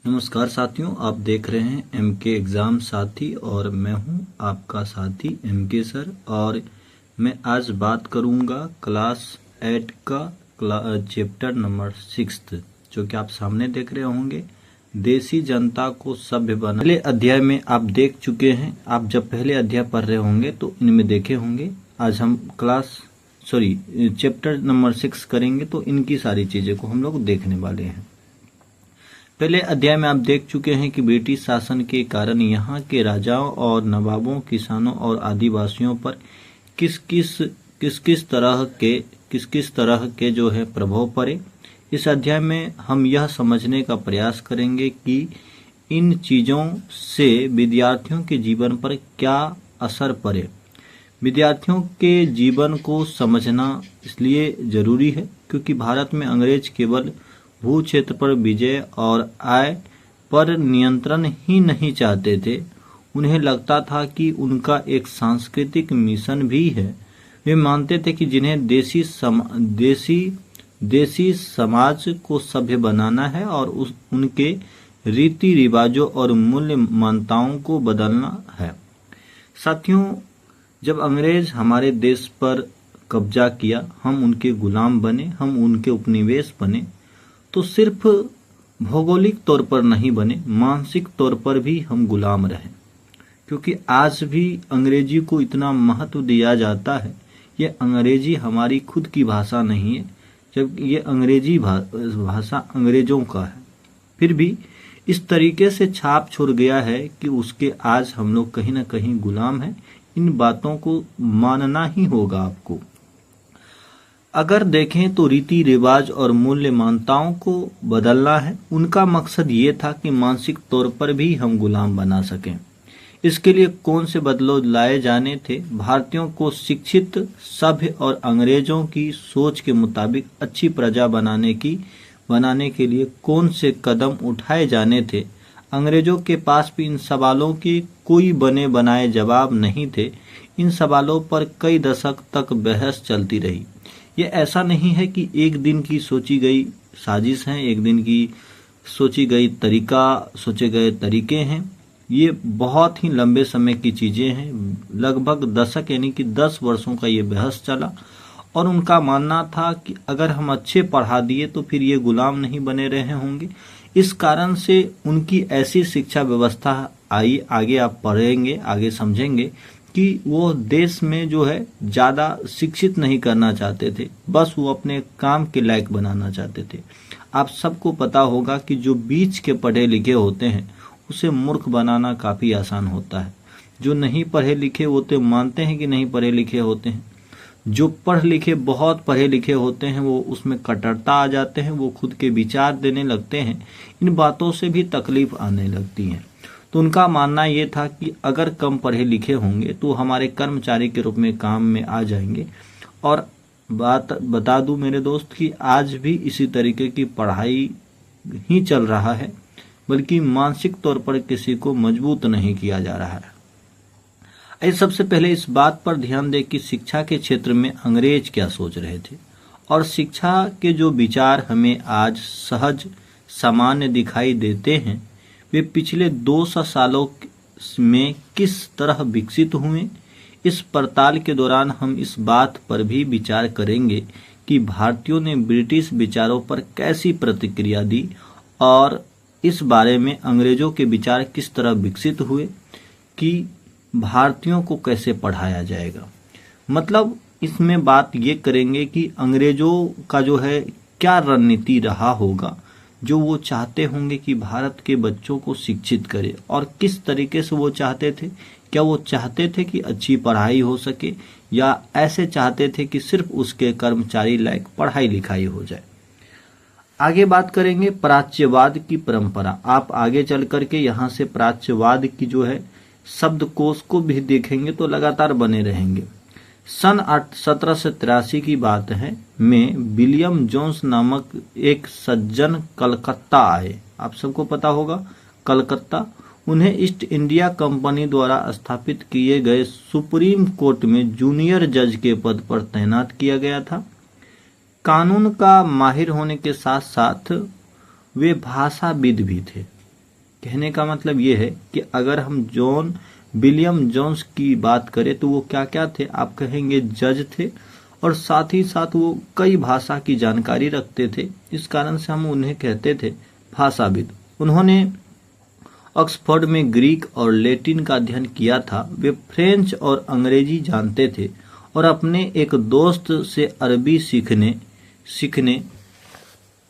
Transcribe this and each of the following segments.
नमस्कार साथियों, आप देख रहे हैं एमके एग्ज़ाम साथी और मैं हूं आपका साथी एमके सर। और मैं आज बात करूंगा क्लास 8 का चैप्टर नंबर 6 जो कि आप सामने देख रहे होंगे, देसी जनता को सभ्य बना। पहले अध्याय में आप देख चुके हैं। आप जब पहले अध्याय पढ़ रहे होंगे तो इनमें देखे होंगे। आज हम चैप्टर नंबर 6 करेंगे तो इनकी सारी चीज़ें को हम लोग देखने वाले हैं। पहले अध्याय में आप देख चुके हैं कि ब्रिटिश शासन के कारण यहाँ के राजाओं और नवाबों, किसानों और आदिवासियों पर किस किस तरह के जो है प्रभाव पड़े। इस अध्याय में हम यह समझने का प्रयास करेंगे कि इन चीज़ों से विद्यार्थियों के जीवन पर क्या असर पड़े। विद्यार्थियों के जीवन को समझना इसलिए जरूरी है क्योंकि भारत में अंग्रेज केवल भू क्षेत्र पर विजय और आय पर नियंत्रण ही नहीं चाहते थे, उन्हें लगता था कि उनका एक सांस्कृतिक मिशन भी है। वे मानते थे कि जिन्हें देसी समाज को सभ्य बनाना है और उनके रीति रिवाजों और मूल्य मान्यताओं को बदलना है। साथियों, जब अंग्रेज हमारे देश पर कब्जा किया, हम उनके गुलाम बने, हम उनके उपनिवेश बने, तो सिर्फ भौगोलिक तौर पर नहीं बने, मानसिक तौर पर भी हम गुलाम रहे। क्योंकि आज भी अंग्रेजी को इतना महत्व दिया जाता है। ये अंग्रेजी हमारी खुद की भाषा नहीं है, जबकि ये अंग्रेजी भाषा अंग्रेजों का है। फिर भी इस तरीके से छाप छोड़ गया है कि उसके आज हम लोग कहीं ना कहीं गुलाम हैं। इन बातों को मानना ही होगा आपको। अगर देखें तो रीति रिवाज और मूल्य मान्यताओं को बदलना है। उनका मकसद ये था कि मानसिक तौर पर भी हम गुलाम बना सकें। इसके लिए कौन से बदलाव लाए जाने थे? भारतीयों को शिक्षित, सभ्य और अंग्रेजों की सोच के मुताबिक अच्छी प्रजा बनाने के लिए कौन से कदम उठाए जाने थे? अंग्रेजों के पास भी इन सवालों के कोई बने बनाए जवाब नहीं थे। इन सवालों पर कई दशक तक बहस चलती रही। ये ऐसा नहीं है कि एक दिन की सोची गई साजिश है, एक दिन की सोचे गए तरीके हैं। ये बहुत ही लंबे समय की चीजें हैं। लगभग दशक यानी कि 10 वर्षों का ये बहस चला और उनका मानना था कि अगर हम अच्छे पढ़ा दिए तो फिर ये गुलाम नहीं बने रहे होंगे। इस कारण से उनकी ऐसी शिक्षा व्यवस्था आई। आगे आप पढ़ेंगे, आगे समझेंगे कि वो देश में जो है ज़्यादा शिक्षित नहीं करना चाहते थे, बस वो अपने काम के लायक बनाना चाहते थे। आप सबको पता होगा कि जो बीच के पढ़े लिखे होते हैं उसे मूर्ख बनाना काफ़ी आसान होता है। जो नहीं पढ़े लिखे होते मानते हैं कि नहीं पढ़े लिखे होते हैं। जो बहुत पढ़े लिखे होते हैं वो उसमें कट्टरता आ जाते हैं, वो खुद के विचार देने लगते हैं। इन बातों से भी तकलीफ आने लगती है। तो उनका मानना ये था कि अगर कम पढ़े लिखे होंगे तो हमारे कर्मचारी के रूप में काम में आ जाएंगे। और बात बता दूं मेरे दोस्त कि आज भी इसी तरीके की पढ़ाई ही चल रहा है, बल्कि मानसिक तौर पर किसी को मजबूत नहीं किया जा रहा है। सबसे पहले इस बात पर ध्यान दें कि शिक्षा के क्षेत्र में अंग्रेज क्या सोच रहे थे और शिक्षा के जो विचार हमें आज सहज सामान्य दिखाई देते हैं वे पिछले 200 सालों में किस तरह विकसित हुए। इस पड़ताल के दौरान हम इस बात पर भी विचार करेंगे कि भारतीयों ने ब्रिटिश विचारों पर कैसी प्रतिक्रिया दी और इस बारे में अंग्रेजों के विचार किस तरह विकसित हुए कि भारतीयों को कैसे पढ़ाया जाएगा। मतलब इसमें बात ये करेंगे कि अंग्रेजों का जो है क्या रणनीति रहा होगा, जो वो चाहते होंगे कि भारत के बच्चों को शिक्षित करे और किस तरीके से वो चाहते थे। क्या वो चाहते थे कि अच्छी पढ़ाई हो सके या ऐसे चाहते थे कि सिर्फ उसके कर्मचारी लायक पढ़ाई लिखाई हो जाए। आगे बात करेंगे प्राच्यवाद की परंपरा। आप आगे चल करके यहाँ से प्राच्यवाद की जो है शब्दकोश को भी देखेंगे तो लगातार बने रहेंगे। सन 1783 की बात है में विलियम जोन्स नामक एक सज्जन कलकत्ता आए। आप सबको पता होगा कलकत्ता। उन्हें ईस्ट इंडिया कंपनी द्वारा स्थापित किए गए सुप्रीम कोर्ट में जूनियर जज के पद पर तैनात किया गया था। कानून का माहिर होने के साथ साथ वे भाषाविद भी थे। कहने का मतलब ये है कि अगर हम जॉन विलियम जोन्स की बात करें तो वो क्या क्या थे, आप कहेंगे जज थे, और साथ ही साथ वो कई भाषा की जानकारी रखते थे। इस कारण से हम उन्हें कहते थे भाषाविद। उन्होंने ऑक्सफोर्ड में ग्रीक और लैटिन का अध्ययन किया था। वे फ्रेंच और अंग्रेजी जानते थे और अपने एक दोस्त से अरबी सीखने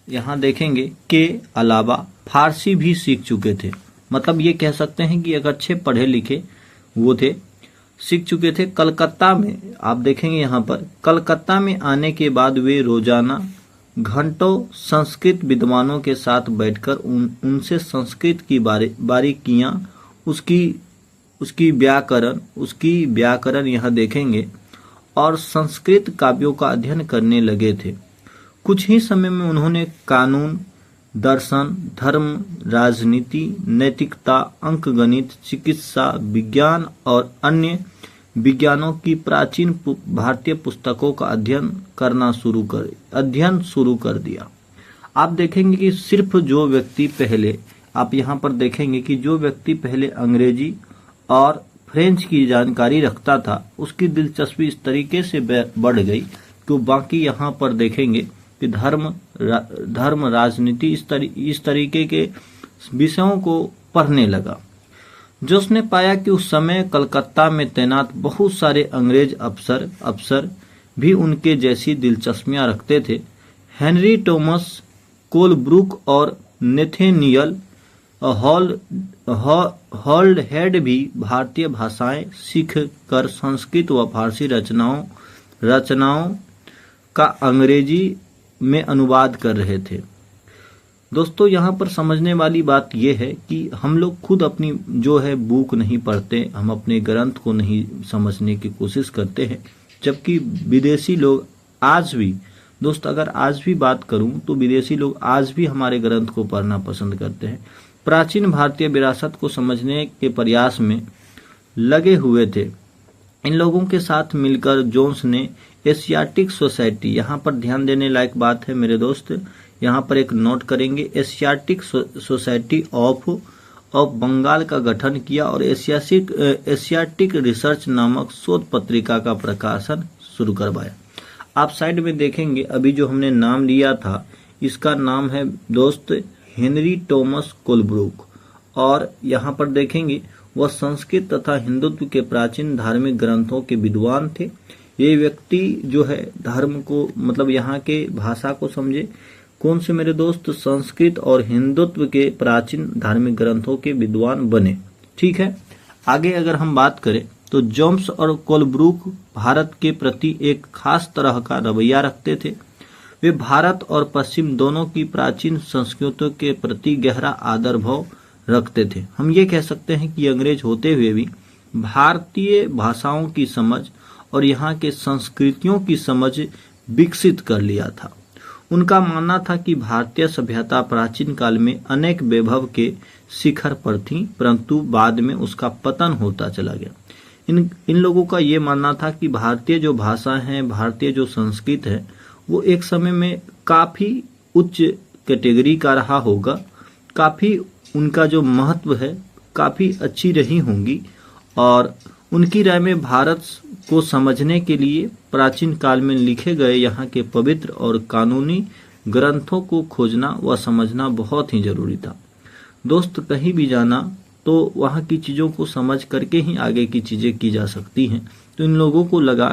यहाँ देखेंगे के अलावा फारसी भी सीख चुके थे। मतलब ये कह सकते हैं कि एक अच्छे पढ़े लिखे वो थे, सीख चुके थे। कलकत्ता में आप देखेंगे यहाँ पर कलकत्ता में आने के बाद वे रोजाना घंटों संस्कृत विद्वानों के साथ बैठकर उनसे संस्कृत की बारीकियां, उसकी व्याकरण यहाँ देखेंगे और संस्कृत काव्यों का अध्ययन करने लगे थे। कुछ ही समय में उन्होंने कानून, दर्शन, धर्म, राजनीति, नैतिकता, अंकगणित, चिकित्सा विज्ञान और अन्य विज्ञानों की प्राचीन भारतीय पुस्तकों का अध्ययन शुरू कर दिया। आप देखेंगे कि सिर्फ जो व्यक्ति पहले, आप यहाँ पर देखेंगे कि जो व्यक्ति पहले अंग्रेजी और फ्रेंच की जानकारी रखता था, उसकी दिलचस्पी इस तरीके से बढ़ गई कि बाकी यहाँ पर देखेंगे कि धर्म, राजनीति इस तरीके के विषयों को पढ़ने लगा। जोन्स पाया कि उस समय कलकत्ता में तैनात बहुत सारे अंग्रेज अफसर भी उनके जैसी दिलचस्पियां रखते थे। हेनरी टॉमस कोलब्रुक और नेथेनियल हॉल्डहेड भी भारतीय भाषाएं सीखकर संस्कृत व फारसी रचनाओं का अंग्रेजी में अनुवाद कर रहे थे। दोस्तों, यहाँ पर समझने वाली बात यह है कि हम लोग खुद अपनी जो है बुक नहीं पढ़ते, हम अपने ग्रंथ को नहीं समझने की कोशिश करते हैं, जबकि विदेशी लोग आज भी, दोस्त अगर आज भी बात करूं तो विदेशी लोग आज भी हमारे ग्रंथ को पढ़ना पसंद करते हैं। प्राचीन भारतीय विरासत को समझने के प्रयास में लगे हुए थे। इन लोगों के साथ मिलकर जोन्स ने एशियाटिक सोसाइटी, यहाँ पर ध्यान देने लायक बात है मेरे दोस्त, यहाँ पर एक नोट करेंगे, एशियाटिक सोसाइटी ऑफ बंगाल का गठन किया और एशियाटिक रिसर्च नामक शोध पत्रिका का प्रकाशन शुरू करवाया। आप साइड में देखेंगे अभी जो हमने नाम लिया था, इसका नाम है दोस्त हेनरी टॉमस कोलब्रुक, और यहाँ पर देखेंगे वह संस्कृत तथा हिंदुत्व के प्राचीन धार्मिक ग्रंथों के विद्वान थे। ये व्यक्ति जो है धर्म को, मतलब यहाँ के भाषा को समझे। कौन से मेरे दोस्त? संस्कृत और हिंदुत्व के प्राचीन धार्मिक ग्रंथों के विद्वान बने। ठीक है, आगे अगर हम बात करें तो जोन्स और कोलब्रुक भारत के प्रति एक खास तरह का रवैया रखते थे। वे भारत और पश्चिम दोनों की प्राचीन संस्कृतियों के प्रति गहरा आदर भाव रखते थे। हम ये कह सकते हैं कि अंग्रेज होते हुए भी भारतीय भाषाओं की समझ और यहाँ के संस्कृतियों की समझ विकसित कर लिया था। उनका मानना था कि भारतीय सभ्यता प्राचीन काल में अनेक वैभव के शिखर पर थी, परंतु बाद में उसका पतन होता चला गया। इन लोगों का ये मानना था कि भारतीय जो भाषा है, भारतीय जो संस्कृत है, वो एक समय में काफी उच्च कैटेगरी का रहा होगा, काफी उनका जो महत्व है काफी अच्छी रही होंगी, और उनकी राय में भारत को समझने के लिए प्राचीन काल में लिखे गए यहाँ के पवित्र और कानूनी ग्रंथों को खोजना व समझना बहुत ही जरूरी था। दोस्त, कहीं भी जाना तो वहाँ की चीज़ों को समझ करके ही आगे की चीज़ें की जा सकती हैं। तो इन लोगों को लगा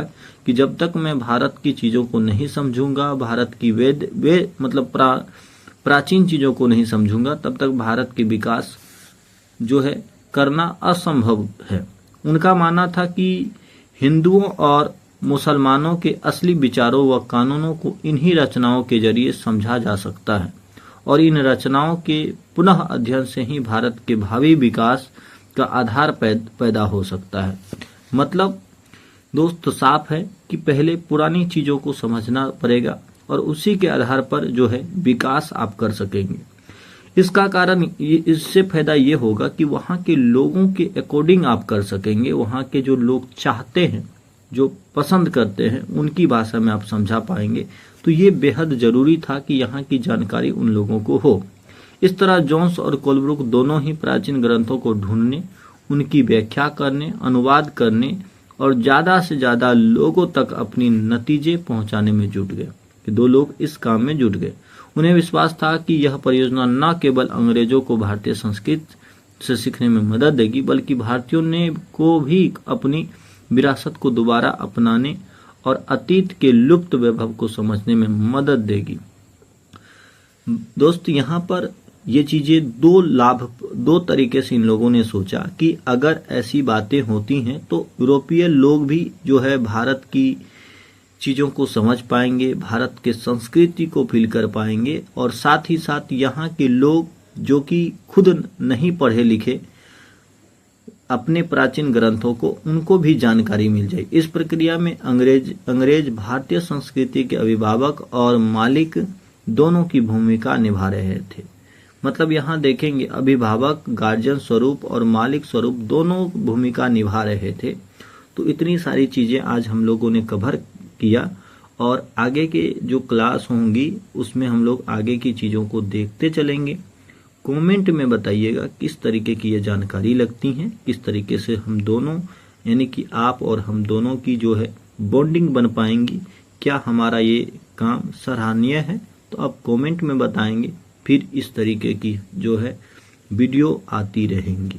कि जब तक मैं भारत की चीज़ों को नहीं समझूंगा, भारत की मतलब प्राचीन चीज़ों को नहीं समझूंगा, तब तक भारत के विकास जो है करना असंभव है। उनका मानना था कि हिंदुओं और मुसलमानों के असली विचारों व कानूनों को इन्हीं रचनाओं के जरिए समझा जा सकता है, और इन रचनाओं के पुनः अध्ययन से ही भारत के भावी विकास का आधार पैदा हो सकता है। मतलब दोस्त साफ है कि पहले पुरानी चीज़ों को समझना पड़ेगा और उसी के आधार पर जो है विकास आप कर सकेंगे। इसका कारण, इससे फायदा ये होगा कि वहाँ के लोगों के अकॉर्डिंग आप कर सकेंगे। वहाँ के जो लोग चाहते हैं, जो पसंद करते हैं, उनकी भाषा में आप समझा पाएंगे। तो ये बेहद जरूरी था कि यहाँ की जानकारी उन लोगों को हो। इस तरह जोन्स और कोलब्रुक दोनों ही प्राचीन ग्रंथों को ढूंढने, उनकी व्याख्या करने, अनुवाद करने और ज़्यादा से ज़्यादा लोगों तक अपनी नतीजे पहुंचाने में जुट गए। कि दो लोग इस काम में जुट गए। उन्हें विश्वास था कि यह परियोजना न केवल अंग्रेजों को भारतीय संस्कृति से सीखने में मदद देगी, बल्कि भारतीयों ने को भी अपनी विरासत को दोबारा अपनाने और अतीत के लुप्त वैभव को समझने में मदद देगी। दोस्त, यहाँ पर ये चीजें दो तरीके से इन लोगों ने सोचा कि अगर ऐसी बातें होती हैं तो यूरोपीय लोग भी जो है भारत की चीजों को समझ पाएंगे, भारत के संस्कृति को फील कर पाएंगे, और साथ ही साथ यहाँ के लोग जो कि खुद नहीं पढ़े लिखे अपने प्राचीन ग्रंथों को, उनको भी जानकारी मिल जाए। इस प्रक्रिया में अंग्रेज भारतीय संस्कृति के अभिभावक और मालिक दोनों की भूमिका निभा रहे थे। मतलब यहाँ देखेंगे अभिभावक, गार्जियन स्वरूप और मालिक स्वरूप दोनों भूमिका निभा रहे थे। तो इतनी सारी चीजें आज हम लोगों ने कवर किया, और आगे के जो क्लास होंगी उसमें हम लोग आगे की चीजों को देखते चलेंगे। कमेंट में बताइएगा किस तरीके की ये जानकारी लगती हैं, किस तरीके से हम दोनों यानी कि आप और हम दोनों की जो है बॉन्डिंग बन पाएंगी, क्या हमारा ये काम सराहनीय है। तो आप कमेंट में बताएंगे, फिर इस तरीके की जो है वीडियो आती रहेंगी।